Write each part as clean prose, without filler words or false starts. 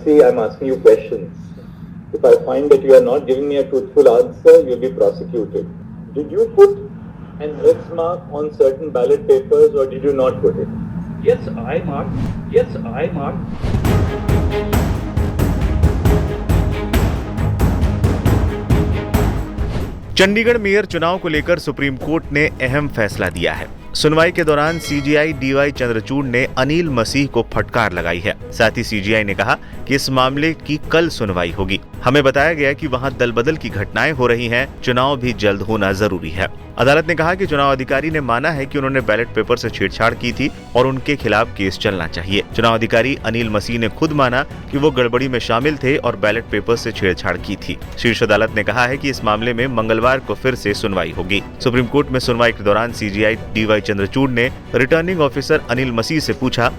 see, I'm asking you questions. If I find that you are not giving me a truthful answer, you'll be prosecuted. Did you put an X mark on certain ballot papers or did you not put it? Yes, I marked. Yes, I marked. Chandigarh mayor चुनाव को लेकर supreme court ने अहम फैसला दिया है। सुनवाई के दौरान सीजीआई डीवाई चंद्रचूड़ ने अनिल मसीह को फटकार लगाई है। साथ ही सीजीआई ने कहा कि इस मामले की कल सुनवाई होगी। हमें बताया गया कि वहां दलबदल की घटनाएं हो रही हैं, चुनाव भी जल्द होना जरूरी है। अदालत ने कहा कि चुनाव अधिकारी ने माना है कि उन्होंने बैलेट पेपर से छेड़छाड़ की थी और उनके खिलाफ केस चलना चाहिए। चुनाव अधिकारी अनिल मसीह ने खुद माना कि वो गड़बड़ी में शामिल थे और बैलेट पेपर से छेड़छाड़ की थी। शीर्ष अदालत ने कहा है कि इस मामले में मंगलवार को फिर से सुनवाई होगी। सुप्रीम कोर्ट में सुनवाई के दौरान सीजीआई डीवाई चंद्रचूड़ ने रिटर्निंग ऑफिसर अनिल मसीह से पूछा,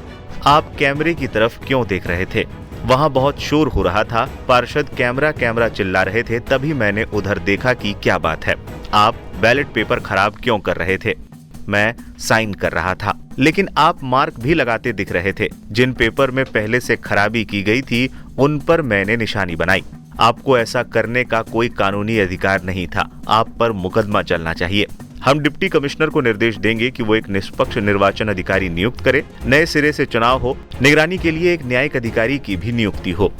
आप कैमरे की तरफ क्यों देख रहे थे? वहां बहुत शोर हो रहा था, पार्षद कैमरा चिल्ला रहे थे, तभी मैंने उधर देखा कि क्या बात है। आप बैलेट पेपर खराब क्यों कर रहे थे? मैं साइन कर रहा था, लेकिन आप मार्क भी लगाते दिख रहे थे। जिन पेपर में पहले से खराबी की गई थी उन पर मैंने निशानी बनाई। आपको ऐसा करने का कोई कानूनी अधिकार नहीं था। आप पर मुकदमा चलना चाहिए। हम डिप्टी कमिश्नर को निर्देश देंगे कि वो एक निष्पक्ष निर्वाचन अधिकारी नियुक्त करे, नए सिरे से चुनाव हो, निगरानी के लिए एक न्यायिक अधिकारी की भी नियुक्ति हो।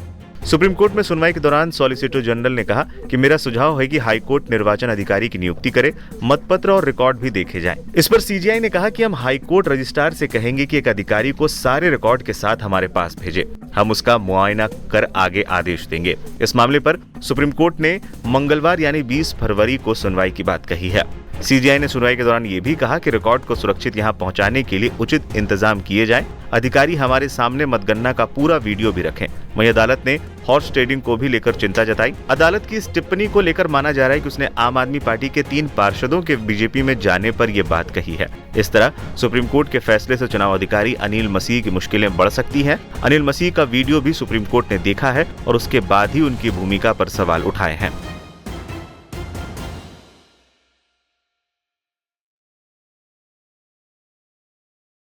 सुप्रीम कोर्ट में सुनवाई के दौरान सॉलिसिटर जनरल ने कहा कि मेरा सुझाव है कि हाई कोर्ट निर्वाचन अधिकारी की नियुक्ति करे, मतपत्र और रिकॉर्ड भी देखे जाएं। इस पर सीजीआई ने कहा कि हम हाई कोर्ट रजिस्ट्रार से कहेंगे कि एक अधिकारी को सारे रिकॉर्ड के साथ हमारे पास भेजे। हम उसका मुआयना कर आगे आदेश देंगे। इस मामले पर सुप्रीम कोर्ट ने मंगलवार यानी 20 फरवरी को सुनवाई की बात कही है। सीजीआई ने सुनवाई के दौरान ये भी कहा कि रिकॉर्ड को सुरक्षित यहां पहुंचाने के लिए उचित इंतजाम किए जाएं। अधिकारी हमारे सामने मतगणना का पूरा वीडियो भी रखें। वहीं अदालत ने हॉर्स ट्रेडिंग को भी लेकर चिंता जताई। अदालत की इस टिप्पणी को लेकर माना जा रहा है कि उसने आम आदमी पार्टी के 3 पार्षदों के बीजेपी में जाने पर यह बात कही है। इस तरह सुप्रीम कोर्ट के फैसले से चुनाव अधिकारी अनिल मसीह की मुश्किलें बढ़ सकती हैं। अनिल मसीह का वीडियो भी सुप्रीम कोर्ट ने देखा है और उसके बाद ही उनकी भूमिका पर सवाल उठाए हैं।